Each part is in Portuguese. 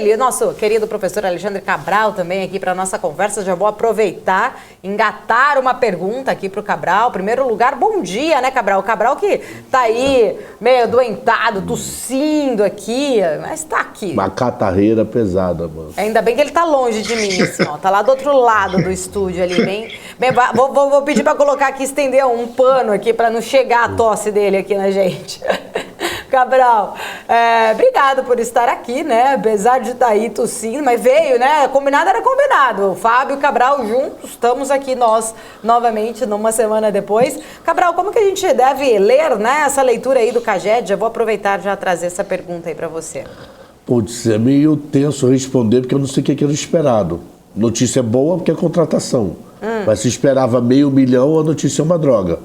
ele, nosso querido professor Alexandre Cabral, também aqui para nossa conversa. Já vou aproveitar, engatar uma pergunta aqui para o Cabral. Em primeiro lugar, bom dia, né, Cabral? O Cabral que tá aí meio adoentado, tossindo aqui, mas tá aqui. Uma catarreira pesada, mano. Ainda bem que ele tá longe de mim, assim, ó. Tá lá do outro lado do estúdio ali, bem vou pedir para colocar aqui, estender um pano aqui para não chegar a tosse dele aqui na gente. Cabral, obrigado por estar aqui, né? Apesar de estar aí tossindo, mas veio, né? Combinado era combinado. O Fábio e o Cabral juntos, estamos aqui nós novamente numa semana depois. Cabral, como que a gente deve ler, né, essa leitura aí do CAGED? Já vou aproveitar já trazer essa pergunta aí para você. Putz, é meio tenso responder, porque eu não sei o que era esperado. Notícia boa porque é contratação. Mas se esperava 500 mil, a notícia é uma droga.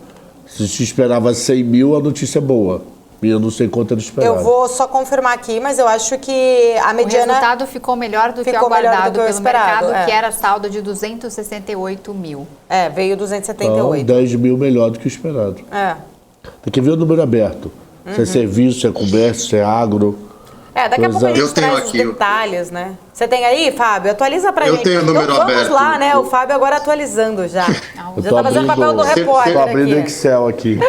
Se esperava 100 mil, a notícia é boa. E eu não sei quanto era esperado. Eu vou só confirmar aqui, mas eu acho que a mediana... O resultado ficou melhor do que o aguardado pelo mercado, que era saldo de 268 mil. Veio 278. Então, 10 mil melhor do que o esperado. Tem que ver o número aberto. Se é serviço, se é comércio, se é agro. Daqui a pouco a gente traz os detalhes, né? Você tem aí, Fábio? Atualiza pra gente. Eu tenho o número aberto. Vamos lá, né? O Fábio agora atualizando já. Já tá fazendo o papel do repórter aqui. Tô abrindo aqui. Excel aqui.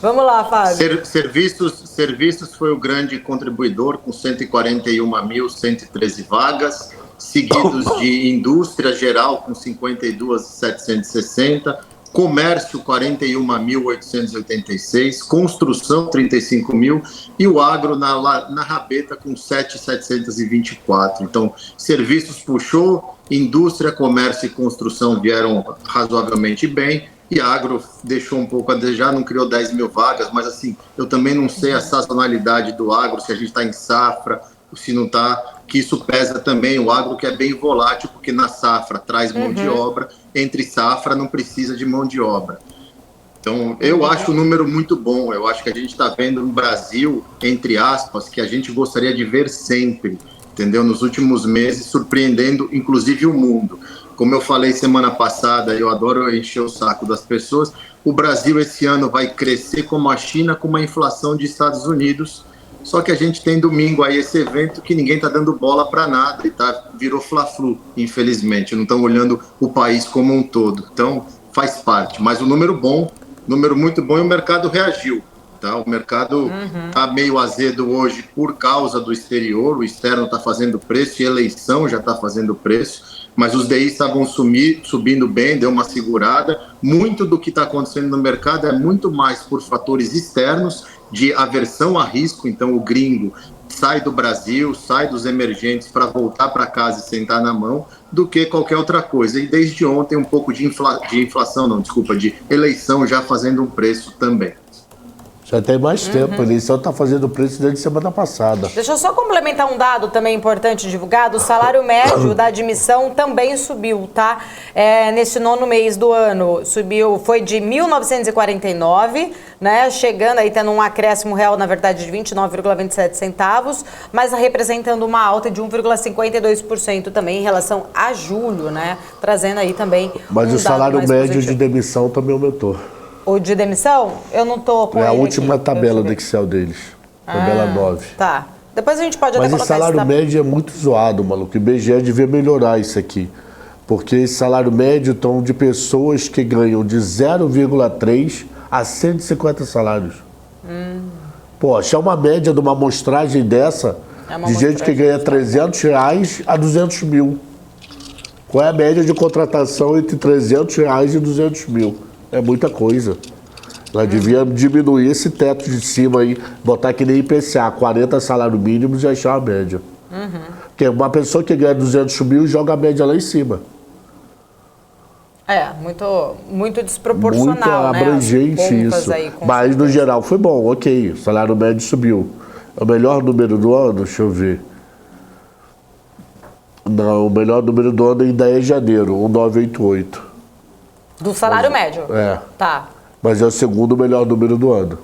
Vamos lá, Fábio. Serviços foi o grande contribuidor, com 141.113 vagas, seguidos de indústria geral, com 52.760, comércio, 41.886, construção, 35 mil, e o agro na rabeta, com 7.724. Então, serviços puxou, indústria, comércio e construção vieram razoavelmente bem, e agro deixou um pouco a desejar, não criou 10 mil vagas, mas assim, eu também não sei a sazonalidade do agro, se a gente está em safra, se não está, que isso pesa também. O agro que é bem volátil, porque na safra traz mão de obra, entre safra não precisa de mão de obra. Então, eu acho o número muito bom. Eu acho que a gente está vendo um Brasil, entre aspas, que a gente gostaria de ver sempre, entendeu? Nos últimos meses, surpreendendo inclusive o mundo. Como eu falei semana passada, eu adoro encher o saco das pessoas, o Brasil esse ano vai crescer como a China, com uma inflação de Estados Unidos. Só que a gente tem domingo aí esse evento que ninguém está dando bola para nada, e virou Fla-Flu, infelizmente. Não estão olhando o país como um todo. Então, faz parte. Mas o número bom, número muito bom, e o mercado reagiu. Tá? O mercado está meio azedo hoje por causa do exterior, o externo está fazendo preço, e a eleição já está fazendo preço. Mas os DIs estavam subindo bem, deu uma segurada. Muito do que está acontecendo no mercado é muito mais por fatores externos, de aversão a risco. Então o gringo sai do Brasil, sai dos emergentes para voltar para casa e sentar na mão, do que qualquer outra coisa. E desde ontem um pouco de eleição já fazendo um preço também. Já tem mais tempo, a eleição está fazendo preço desde semana passada. Deixa eu só complementar um dado também importante divulgado. O salário médio da admissão também subiu, tá? Nesse 9º mês do ano, foi de 1.949, né? Chegando aí, tendo um acréscimo real, na verdade, de 29,27 centavos, mas representando uma alta de 1,52% também em relação a julho, né? Trazendo aí também Mas o salário médio de demissão também aumentou. O de demissão? Eu não tô com É a ele última aqui. tabela do Excel deles. Tabela 9. Tá. Depois a gente pode até Mas colocar esse salário médio é muito zoado, maluco. O IBGE devia melhorar isso aqui. Porque esse salário médio estão de pessoas que ganham de 0,3 a 150 salários. Pô, achar uma média de uma amostragem dessa, de gente que ganha R$300 a 200 mil. Qual é a média de contratação entre R$300 e 200 mil? É muita coisa. Nós devíamos diminuir esse teto de cima aí, botar que nem IPCA, 40 salários mínimos e achar a média. Porque uma pessoa que ganha 200 mil joga a média lá em cima. Muito desproporcional, muito abrangente isso. Mas no geral foi bom, ok. O salário médio subiu. O melhor número do ano, deixa eu ver. Não, o melhor número do ano ainda é janeiro, 1988. Do salário médio? Tá. Mas é o segundo melhor número do ano.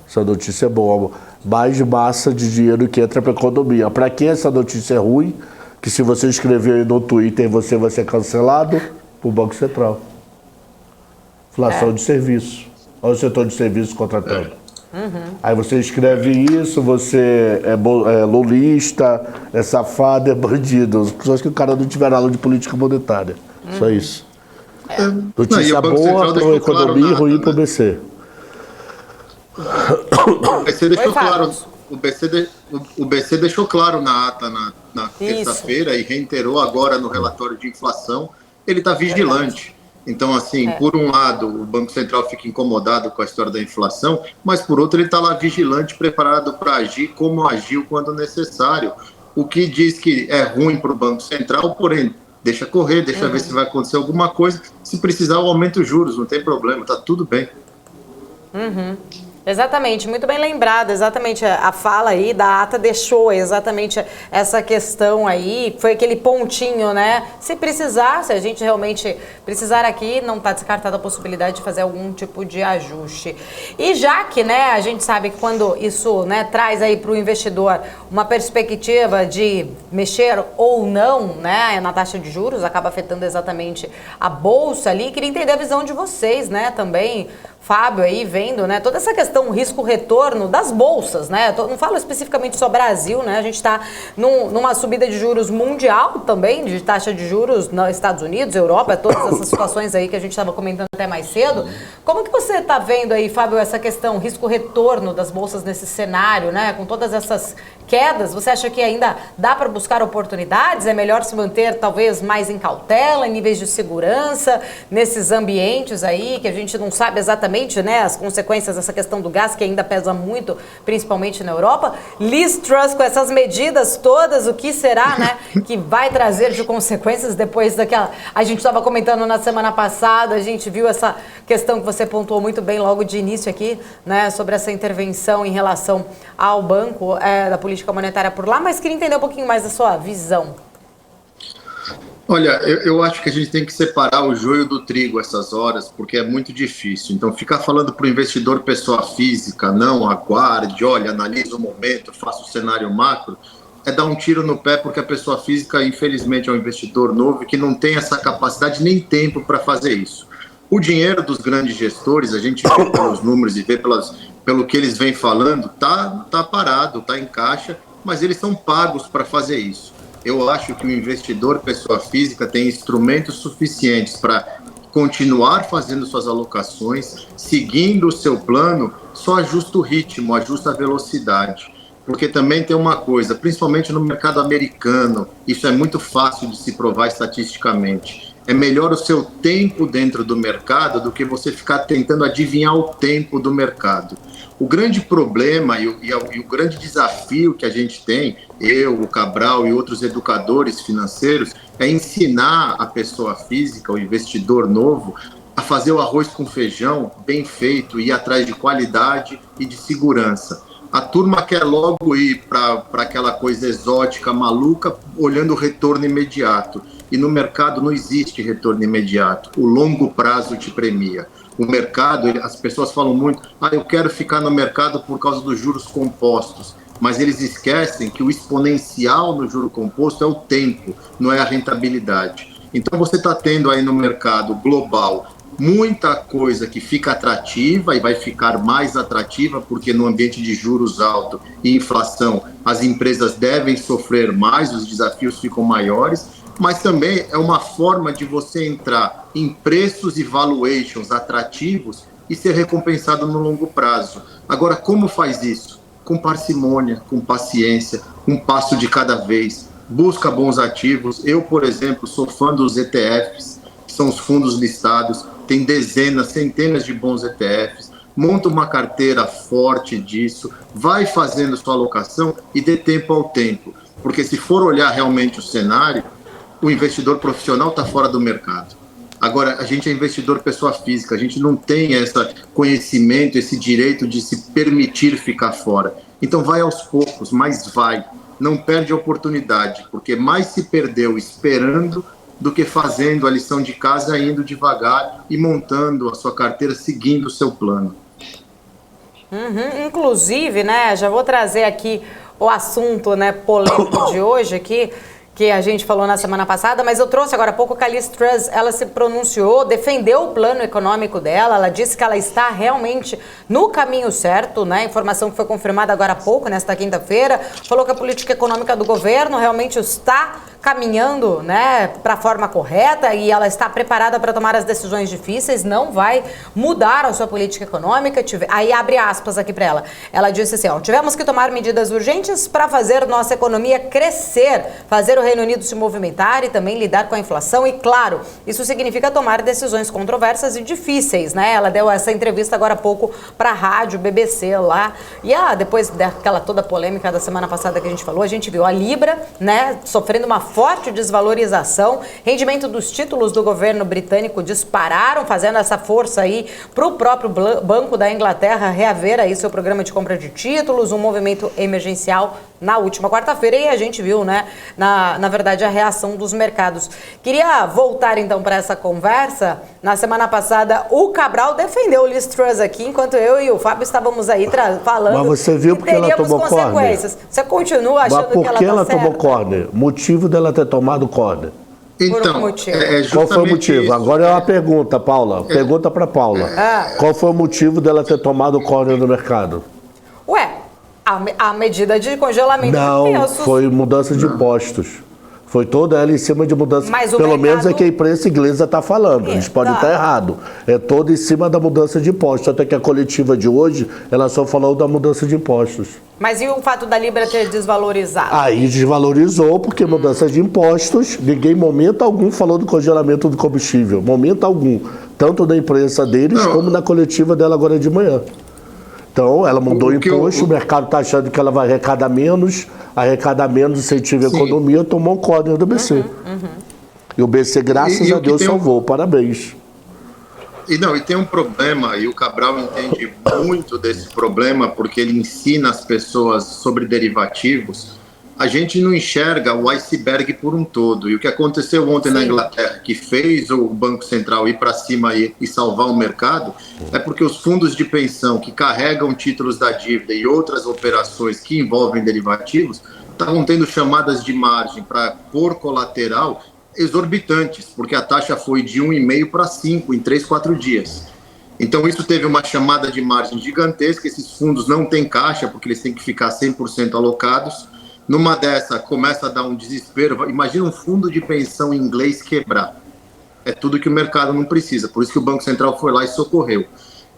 Essa notícia é boa. Mais massa de dinheiro que entra para a economia. Para quem essa notícia é ruim, que se você escrever aí no Twitter você vai ser cancelado, para o Banco Central. Inflação de serviço. Olha o setor de serviços contratando. Aí você escreve isso, você é lulista, é safado, é bandido. Só que o cara não tiver aula de política monetária. Só isso. Notícia boa para a economia e ruim para o BC. O BC deixou claro. O BC deixou claro na ata na terça-feira e reiterou agora no relatório de inflação. Ele está vigilante. Então, assim, por um lado, o Banco Central fica incomodado com a história da inflação, mas por outro, ele está lá vigilante, preparado para agir como agiu quando necessário. O que diz que é ruim para o Banco Central, porém, deixa correr, deixa ver se vai acontecer alguma coisa. Se precisar, eu aumento os juros, não tem problema, está tudo bem. Exatamente, muito bem lembrado, exatamente a fala aí da ata deixou exatamente essa questão aí, foi aquele pontinho, né? Se precisar, se a gente realmente precisar aqui, não está descartada a possibilidade de fazer algum tipo de ajuste. E já que, né, a gente sabe que quando isso, né, traz aí para o investidor uma perspectiva de mexer ou não, né, na taxa de juros, acaba afetando exatamente a bolsa ali, queria entender a visão de vocês, né, também, Fábio aí vendo, né, toda essa questão risco-retorno das bolsas, né, não falo especificamente só Brasil, né, a gente está numa subida de juros mundial também, de taxa de juros nos Estados Unidos, Europa, todas essas situações aí que a gente estava comentando até mais cedo. Como que você está vendo aí, Fábio, essa questão risco-retorno das bolsas nesse cenário, né, com todas essas quedas? Você acha que ainda dá para buscar oportunidades? É melhor se manter talvez mais em cautela, em níveis de segurança, nesses ambientes aí que a gente não sabe exatamente, né, as consequências dessa questão do gás que ainda pesa muito, principalmente na Europa. Liz Truss, com essas medidas todas, o que será, né, que vai trazer de consequências depois daquela... A gente estava comentando na semana passada, a gente viu essa questão que você pontuou muito bem logo de início aqui, né, sobre essa intervenção em relação ao banco da política monetária por lá, mas queria entender um pouquinho mais da sua visão. Olha, eu acho que a gente tem que separar o joio do trigo essas horas, porque é muito difícil. Então, ficar falando para o investidor pessoa física, não, aguarde, olha, analise o momento, faça o cenário macro, é dar um tiro no pé, porque a pessoa física, infelizmente, é um investidor novo que não tem essa capacidade nem tempo para fazer isso. O dinheiro dos grandes gestores, a gente vê pelos números e vê pelo que eles vêm falando, tá parado, tá em caixa, mas eles são pagos para fazer isso. Eu acho que o investidor, pessoa física, tem instrumentos suficientes para continuar fazendo suas alocações, seguindo o seu plano, só ajusta o ritmo, ajusta a velocidade. Porque também tem uma coisa, principalmente no mercado americano, isso é muito fácil de se provar estatisticamente. É melhor o seu tempo dentro do mercado do que você ficar tentando adivinhar o tempo do mercado. O grande problema e o grande desafio que a gente tem, eu, o Cabral e outros educadores financeiros, é ensinar a pessoa física, o investidor novo, a fazer o arroz com feijão bem feito, ir atrás de qualidade e de segurança. A turma quer logo ir para aquela coisa exótica, maluca, olhando o retorno imediato. E no mercado não existe retorno imediato. O longo prazo te premia. O mercado, as pessoas falam muito, eu quero ficar no mercado por causa dos juros compostos. Mas eles esquecem que o exponencial no juro composto é o tempo, não é a rentabilidade. Então você está tendo aí no mercado global muita coisa que fica atrativa e vai ficar mais atrativa, porque no ambiente de juros altos e inflação, as empresas devem sofrer mais, os desafios ficam maiores, mas também é uma forma de você entrar em preços e valuations atrativos e ser recompensado no longo prazo. Agora, como faz isso? Com parcimônia, com paciência, um passo de cada vez, busca bons ativos. Eu, por exemplo, sou fã dos ETFs, que são os fundos listados, tem dezenas, centenas de bons ETFs, monta uma carteira forte disso, vai fazendo sua alocação e dê tempo ao tempo. Porque se for olhar realmente o cenário, o investidor profissional está fora do mercado. Agora, a gente é investidor pessoa física, a gente não tem esse conhecimento, esse direito de se permitir ficar fora. Então vai aos poucos, mas vai. Não perde a oportunidade, porque mais se perdeu esperando do que fazendo a lição de casa, indo devagar e montando a sua carteira, seguindo o seu plano. Inclusive, né, já vou trazer aqui o assunto, né, polêmico de hoje aqui, que a gente falou na semana passada, mas eu trouxe agora há pouco a Liz Truss, ela se pronunciou, defendeu o plano econômico dela, ela disse que ela está realmente no caminho certo, né? Informação que foi confirmada agora há pouco, nesta quinta-feira, falou que a política econômica do governo realmente está caminhando, né, para a forma correta e ela está preparada para tomar as decisões difíceis, não vai mudar a sua política econômica. Aí abre aspas aqui para ela. Ela disse assim, ó, tivemos que tomar medidas urgentes para fazer nossa economia crescer, fazer o Reino Unido se movimentar e também lidar com a inflação e, claro, isso significa tomar decisões controversas e difíceis, né? Ela deu essa entrevista agora há pouco para a rádio BBC lá e depois daquela toda polêmica da semana passada que a gente falou, a gente viu a Libra, né, sofrendo uma forte desvalorização, rendimento dos títulos do governo britânico dispararam, fazendo essa força aí para o próprio Banco da Inglaterra reaver aí seu programa de compra de títulos, um movimento emergencial na última quarta-feira e a gente viu, né, na verdade, a reação dos mercados. Queria voltar então para essa conversa. Na semana passada, o Cabral defendeu o Liz Truss aqui, enquanto eu e o Fábio estávamos aí falando. Mas você viu porque ela tomou corner? Você continua achando que ela está certa? Mas por que ela tomou corner? Motivo dela ter tomado corner? Então, qual foi o motivo? Isso. Agora é uma pergunta, Paula. Pergunta para Paula. Qual foi o motivo dela ter tomado corner no mercado? Ué, a medida de congelamento de preços. Não, foi mudança de impostos. Foi toda ela em cima de mudança. Pelo menos é que a imprensa inglesa está falando. Eles podem estar errado. É toda em cima da mudança de impostos. Até que a coletiva de hoje, ela só falou da mudança de impostos. Mas e o fato da Libra ter desvalorizado? Aí desvalorizou, porque mudança de impostos, ninguém, momento algum, falou do congelamento do combustível. Momento algum. Tanto na imprensa deles, como na coletiva dela agora de manhã. Então, ela mudou o imposto, o mercado está achando que ela vai arrecadar menos, incentiva a economia, tomou o corner do BC. E o BC, graças a Deus, salvou. Parabéns. E tem um problema, e o Cabral entende muito desse problema, porque ele ensina as pessoas sobre derivativos. A gente não enxerga o iceberg por um todo. E o que aconteceu ontem na Inglaterra, que fez o Banco Central ir para cima e salvar o mercado, é porque os fundos de pensão que carregam títulos da dívida e outras operações que envolvem derivativos estavam tendo chamadas de margem para pôr colateral exorbitantes, porque a taxa foi de 1,5 para 5 em 3, 4 dias. Então isso teve uma chamada de margem gigantesca. Esses fundos não têm caixa, porque eles têm que ficar 100% alocados. Numa dessa, começa a dar um desespero. Imagina um fundo de pensão inglês quebrar. É tudo que o mercado não precisa. Por isso que o Banco Central foi lá e socorreu.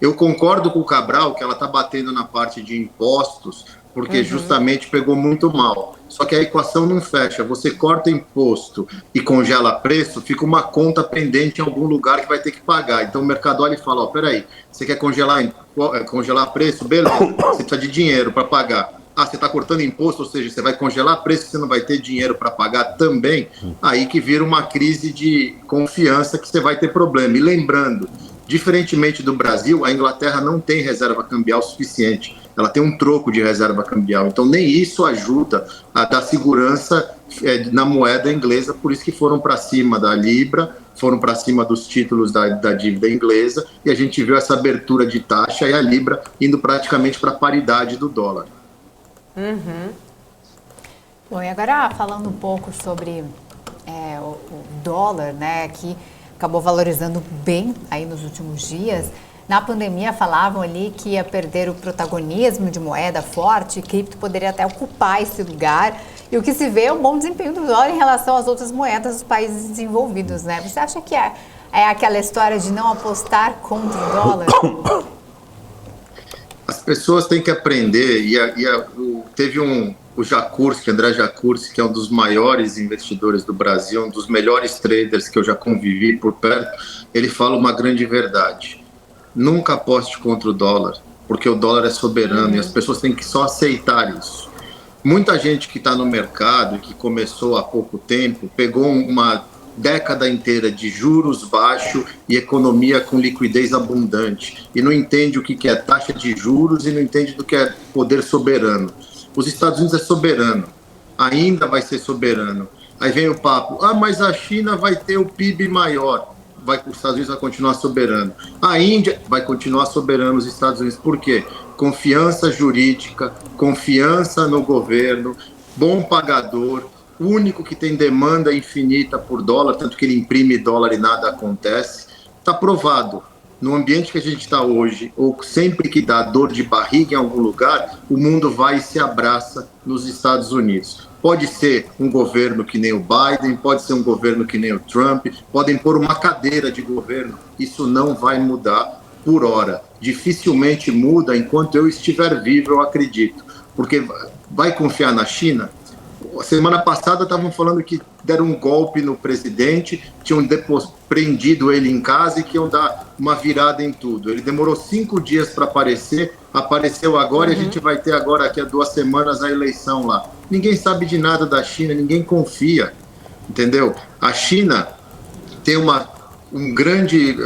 Eu concordo com o Cabral que ela está batendo na parte de impostos, porque justamente pegou muito mal. Só que a equação não fecha. Você corta imposto e congela preço, fica uma conta pendente em algum lugar que vai ter que pagar. Então o mercado olha e fala, peraí, você quer congelar preço? Beleza, você precisa de dinheiro para pagar. Você está cortando imposto, ou seja, você vai congelar preço e você não vai ter dinheiro para pagar também, aí que vira uma crise de confiança que você vai ter problema. E lembrando, diferentemente do Brasil, a Inglaterra não tem reserva cambial suficiente. Ela tem um troco de reserva cambial. Então, nem isso ajuda a dar segurança na moeda inglesa. Por isso que foram para cima da Libra, foram para cima dos títulos da dívida inglesa. E a gente viu essa abertura de taxa e a Libra indo praticamente para a paridade do dólar. Bom, e agora falando um pouco sobre o dólar, né, que acabou valorizando bem aí nos últimos dias. Na pandemia falavam ali que ia perder o protagonismo de moeda forte, cripto poderia até ocupar esse lugar. E o que se vê é um bom desempenho do dólar em relação às outras moedas dos países desenvolvidos, né? Você acha que é aquela história de não apostar contra o dólar? As pessoas têm que aprender, teve o Jacurski, André Jacurski, que é um dos maiores investidores do Brasil, um dos melhores traders que eu já convivi por perto, ele fala uma grande verdade. Nunca aposte contra o dólar, porque o dólar é soberano e as pessoas têm que só aceitar isso. Muita gente que está no mercado e que começou há pouco tempo, pegou uma década inteira de juros baixos e economia com liquidez abundante e não entende o que é taxa de juros e não entende do que é poder soberano. Os Estados Unidos é soberano, ainda vai ser soberano. Aí vem o papo, mas a China vai ter o PIB maior, os Estados Unidos vai continuar soberano. A Índia vai continuar soberano os Estados Unidos. Por quê? Confiança jurídica, confiança no governo, bom pagador, o único que tem demanda infinita por dólar, tanto que ele imprime dólar e nada acontece. Está provado. No ambiente que a gente está hoje, ou sempre que dá dor de barriga em algum lugar, o mundo vai e se abraça nos Estados Unidos. Pode ser um governo que nem o Biden, pode ser um governo que nem o Trump, podem pôr uma cadeira de governo, isso não vai mudar por hora. Dificilmente muda enquanto eu estiver vivo, eu acredito. Porque vai confiar na China? Semana passada estavam falando que deram um golpe no presidente, tinham prendido ele em casa e que iam dar uma virada em tudo. Ele demorou 5 dias para aparecer, apareceu agora e a gente vai ter agora, daqui a 2 semanas, a eleição lá. Ninguém sabe de nada da China, ninguém confia, entendeu? A China tem um grande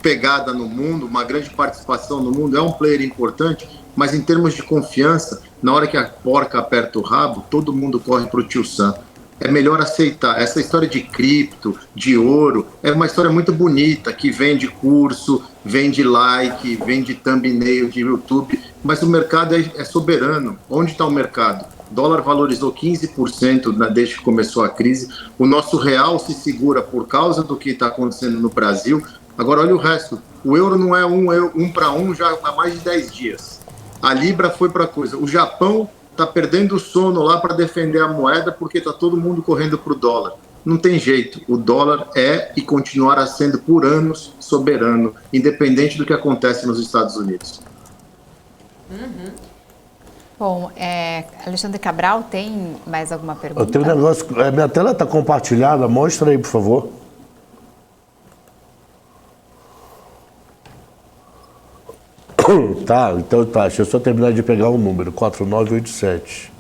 pegada no mundo, uma grande participação no mundo, é um player importante, mas em termos de confiança, na hora que a porca aperta o rabo, todo mundo corre para o tio Sam. É melhor aceitar. Essa história de cripto, de ouro, é uma história muito bonita, que vende curso, vende like, vende thumbnail de YouTube, mas o mercado é soberano. Onde está o mercado? O dólar valorizou 15% desde que começou a crise. O nosso real se segura por causa do que está acontecendo no Brasil. Agora, olha o resto. O euro não é um para um já há mais de 10 dias. A Libra foi para coisa. O Japão está perdendo o sono lá para defender a moeda porque está todo mundo correndo para o dólar. Não tem jeito. O dólar é e continuará sendo por anos soberano, independente do que acontece nos Estados Unidos. Bom, Alexandre Cabral, tem mais alguma pergunta? Eu tenho um negócio. Minha tela está compartilhada. Mostra aí, por favor. Tá, então tá. Deixa eu só terminar de pegar o número, 4987.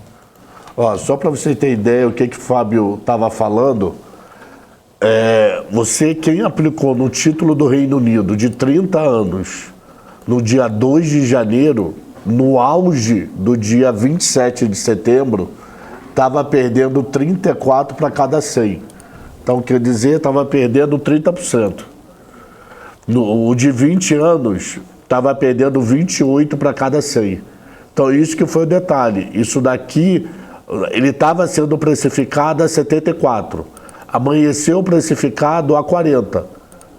Ó, só para você ter ideia o que o Fábio estava falando, quem aplicou no título do Reino Unido de 30 anos, no dia 2 de janeiro, no auge do dia 27 de setembro, estava perdendo 34 para cada 100. Então, quer dizer, estava perdendo 30%. O de 20 anos estava perdendo 28 para cada 100. Então, isso que foi o detalhe. Isso daqui, ele estava sendo precificado a 74. Amanheceu precificado a 40.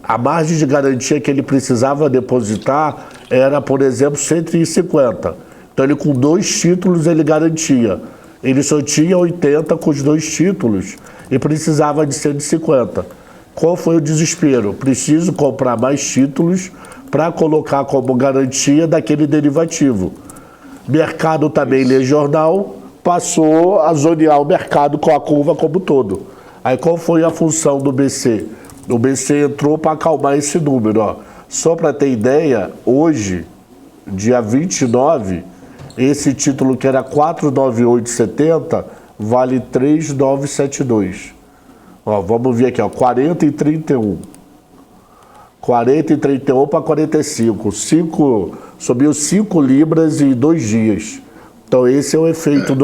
A margem de garantia que ele precisava depositar era, por exemplo, 150. Então, ele com 2 títulos, ele garantia. Ele só tinha 80 com os 2 títulos e precisava de 150. Qual foi o desespero? Preciso comprar mais títulos para colocar como garantia daquele derivativo. Mercado também lê jornal, passou a zonear o mercado com a curva como todo. Aí qual foi a função do BC? O BC entrou para acalmar esse número. Ó. Só para ter ideia, hoje, dia 29, esse título que era 498,70 vale 3,972. Ó, vamos ver aqui, ó, 40 e 31. 40 e 31 para 45. Subiu 5 libras em 2 dias. Então esse é o efeito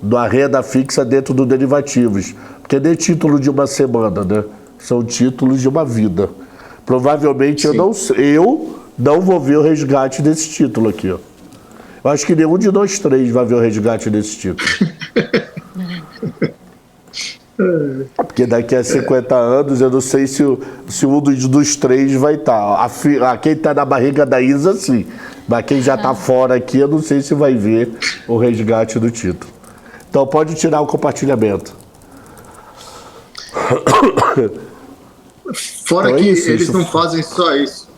da renda fixa dentro dos derivativos. Porque não é título de uma semana, né? São títulos de uma vida. Provavelmente eu não vou ver o resgate desse título aqui. Ó. Eu acho que nenhum de nós 3 vai ver o resgate desse título. Porque daqui a 50 anos eu não sei se um dos 3 vai estar. Quem está na barriga da Isa, sim. Mas quem já está fora aqui, eu não sei se vai ver o resgate do título. Então pode tirar o compartilhamento. Fora que eles não fazem só isso.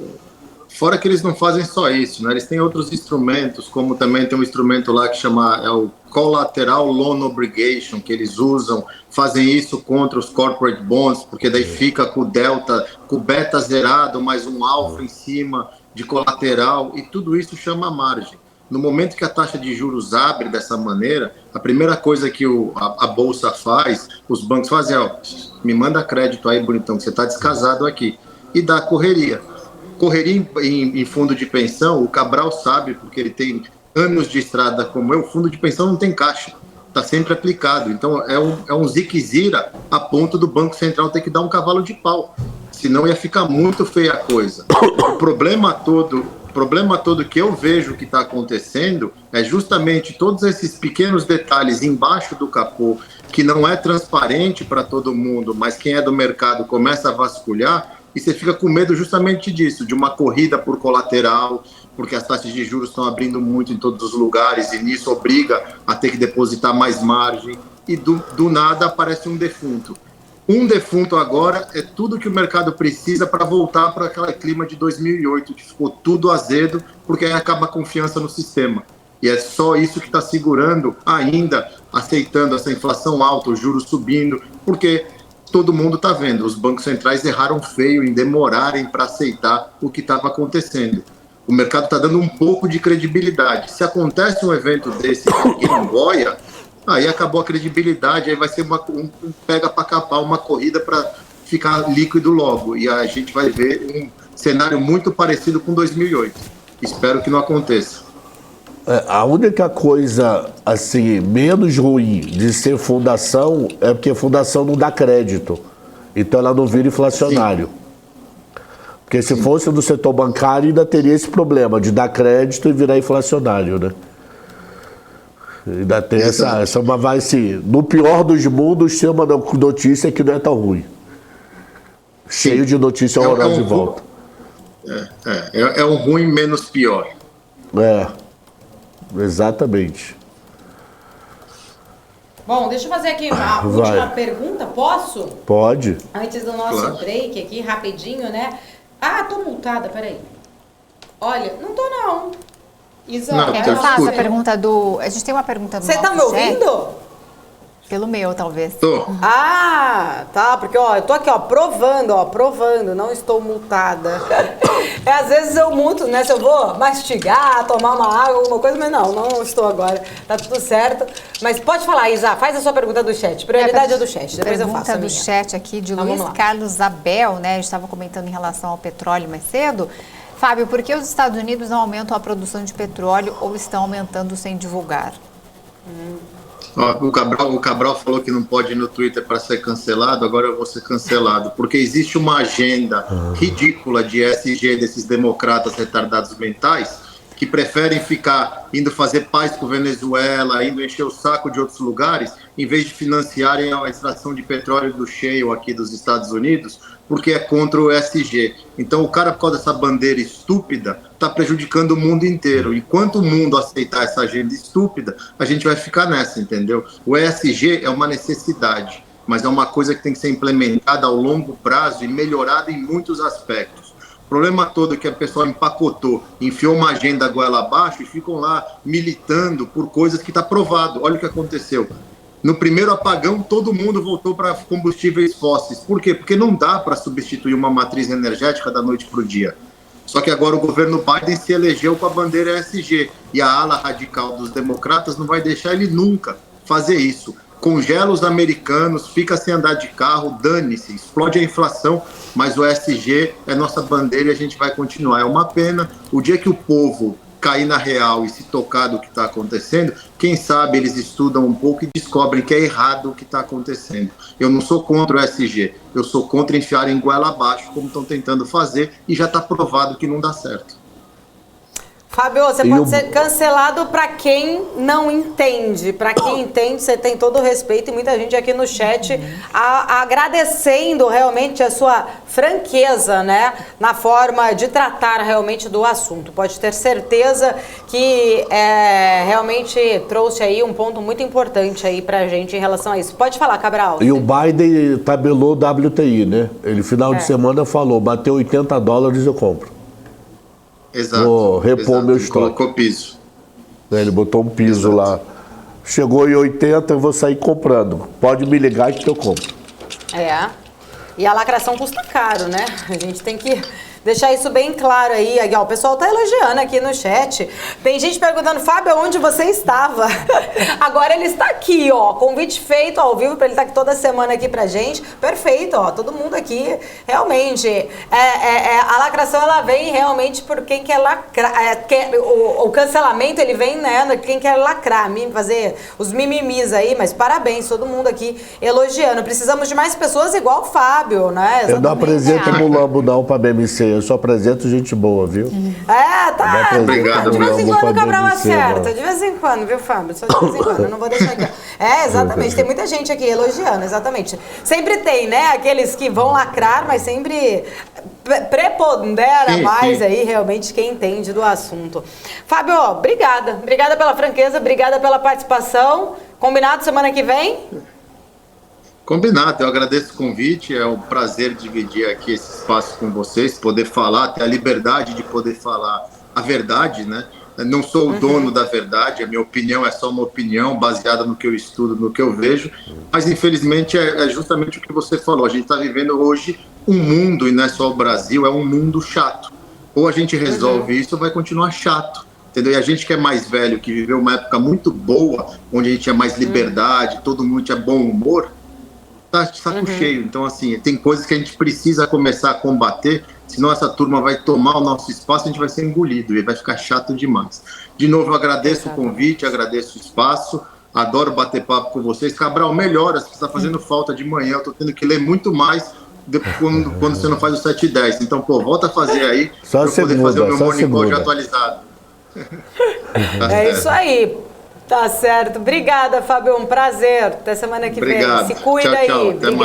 Fora que eles não fazem só isso, né? Eles têm outros instrumentos, como também tem um instrumento lá que chama o Collateral Loan Obligation, que eles usam, fazem isso contra os corporate bonds, porque daí fica com o delta, com o beta zerado, mais um alfa em cima de colateral, e tudo isso chama margem. No momento que a taxa de juros abre dessa maneira, a primeira coisa que a Bolsa faz, os bancos fazem, me manda crédito aí, bonitão, que você está descasado aqui, e dá correria. Correria em fundo de pensão, o Cabral sabe, porque ele tem anos de estrada como eu, o fundo de pensão não tem caixa, está sempre aplicado. Então é um ziquezira a ponto do Banco Central ter que dar um cavalo de pau, senão ia ficar muito feia a coisa. O problema todo que eu vejo que está acontecendo é justamente todos esses pequenos detalhes embaixo do capô que não é transparente para todo mundo, mas quem é do mercado começa a vasculhar, e você fica com medo justamente disso, de uma corrida por colateral, porque as taxas de juros estão abrindo muito em todos os lugares, e nisso obriga a ter que depositar mais margem, e do nada aparece um defunto. Um defunto agora é tudo que o mercado precisa para voltar para aquele clima de 2008, que ficou tudo azedo, porque aí acaba a confiança no sistema. E é só isso que está segurando ainda, aceitando essa inflação alta, os juros subindo, porque todo mundo está vendo, os bancos centrais erraram feio em demorarem para aceitar o que estava acontecendo. O mercado está dando um pouco de credibilidade. Se acontece um evento desse aqui em Goiás, aí acabou a credibilidade, aí vai ser um pega para capar, uma corrida para ficar líquido logo. E a gente vai ver um cenário muito parecido com 2008. Espero que não aconteça. A única coisa, assim, menos ruim de ser fundação é porque a fundação não dá crédito. Então ela não vira inflacionário. Sim. Porque se fosse do setor bancário, ainda teria esse problema de dar crédito e virar inflacionário, né? Ainda tem essa vai assim, no pior dos mundos, tem uma notícia que não é tão ruim. Cheio de notícia horrorosa de volta. É um ruim menos pior. Exatamente. Bom, deixa eu fazer aqui a última pergunta, posso? Pode. Antes do nosso break aqui, rapidinho, né? Ah, tô multada, peraí. Olha, não tô não. Isa, eu faço a pergunta do... A gente tem uma pergunta do Você tá me ouvindo? Pelo meu, talvez. Tô. Ah, tá, porque ó, eu tô aqui, ó, provando, não estou multada. Às vezes eu multo, né, se eu vou mastigar, tomar uma água, alguma coisa, mas não estou agora, tá tudo certo. Mas pode falar, Isa, faz a sua pergunta do chat, prioridade é do chat, depois eu faço a minha. Pergunta do chat aqui de Luiz Carlos Abel, né, a gente estava comentando em relação ao petróleo mais cedo. Fábio, por que os Estados Unidos não aumentam a produção de petróleo ou estão aumentando sem divulgar? O Cabral falou que não pode ir no Twitter para ser cancelado, agora eu vou ser cancelado, porque existe uma agenda ridícula de ESG desses democratas retardados mentais que preferem ficar indo fazer paz com Venezuela, indo encher o saco de outros lugares, em vez de financiarem a extração de petróleo do shale aqui dos Estados Unidos, porque é contra o ESG. Então o cara, por causa dessa bandeira estúpida, está prejudicando o mundo inteiro. Enquanto o mundo aceitar essa agenda estúpida, a gente vai ficar nessa, entendeu? O ESG é uma necessidade, mas é uma coisa que tem que ser implementada ao longo prazo e melhorada em muitos aspectos. O problema todo é que a pessoa empacotou, enfiou uma agenda goela abaixo e ficam lá militando por coisas que está provado. Olha o que aconteceu. No primeiro apagão, todo mundo voltou para combustíveis fósseis. Por quê? Porque não dá para substituir uma matriz energética da noite para o dia. Só que agora o governo Biden se elegeu com a bandeira ESG e a ala radical dos democratas não vai deixar ele nunca fazer isso. Congela os americanos, fica sem andar de carro, dane-se, explode a inflação, mas o ESG é nossa bandeira e a gente vai continuar. É uma pena. O dia que o povo cair na real e se tocar do que está acontecendo, quem sabe eles estudam um pouco e descobrem que é errado o que está acontecendo. Eu não sou contra o ESG, eu sou contra enfiar em goela abaixo, como estão tentando fazer, e já está provado que não dá certo. Fábio, você pode ser cancelado para quem não entende. Para quem entende, você tem todo o respeito e muita gente aqui no chat agradecendo realmente a sua franqueza, né, na forma de tratar realmente do assunto. Pode ter certeza que realmente trouxe aí um ponto muito importante aí pra gente em relação a isso. Pode falar, Cabral. E o Biden tabelou o WTI, né? Ele final de semana falou, bateu $80, eu compro. Exato. Vou repor meu estoque. Colocou piso. Ele botou um piso lá. Chegou em 80, eu vou sair comprando. Pode me ligar que eu compro. E a lacração custa caro, né? A gente tem que deixar isso bem claro aí. Ó, o pessoal tá elogiando aqui no chat. Tem gente perguntando, Fábio, onde você estava? Agora ele está aqui, ó. Convite feito ao vivo para ele estar aqui toda semana aqui pra gente. Perfeito, ó. Todo mundo aqui. Realmente, a lacração, ela vem realmente por quem quer lacrar. O cancelamento, ele vem, né, quem quer lacrar, fazer os mimimis aí. Mas parabéns, todo mundo aqui elogiando. Precisamos de mais pessoas igual o Fábio, né? Eu não apresento Mulambo não pra BMC. eu só apresento gente boa, viu? Tá. Obrigado, De vez em não quando o vou Cabral poder dizer, acerta. não. De vez em quando, viu, Fábio? Só de vez em quando. Eu não vou deixar aqui. Exatamente. Tem muita gente aqui elogiando, exatamente. Sempre tem, né? Aqueles que vão lacrar, mas sempre prepondera Sim, mais sim. aí, realmente, quem entende do assunto. Fábio, obrigada. Obrigada pela franqueza, obrigada pela participação. Combinado semana que vem? Combinado, eu agradeço o convite, é um prazer dividir aqui esse espaço com vocês, poder falar, ter a liberdade de poder falar a verdade, né? Eu não sou o dono da verdade, a minha opinião é só uma opinião baseada no que eu estudo, no que eu vejo, mas infelizmente é justamente o que você falou, a gente está vivendo hoje um mundo, e não é só o Brasil, é um mundo chato. Ou a gente resolve isso ou vai continuar chato. Entendeu? E a gente que é mais velho, que viveu uma época muito boa, onde a gente tinha mais liberdade, todo mundo tinha bom humor, tá de saco cheio. Então, assim, tem coisas que a gente precisa começar a combater, senão essa turma vai tomar o nosso espaço, a gente vai ser engolido e vai ficar chato demais. De novo, eu agradeço o convite, agradeço o espaço, adoro bater papo com vocês. Cabral, melhora, você está fazendo falta de manhã, eu tô tendo que ler muito mais quando você não faz o 7:10. Então, pô, volta a fazer aí, Só para eu poder fazer o meu só morning call já segunda. atualizado. Tá É certo. isso aí. Tá certo. Obrigada, Fábio. Um prazer. Até semana que Obrigado. vem. Se cuida Tchau, tchau. aí. Até Obrigada. mais.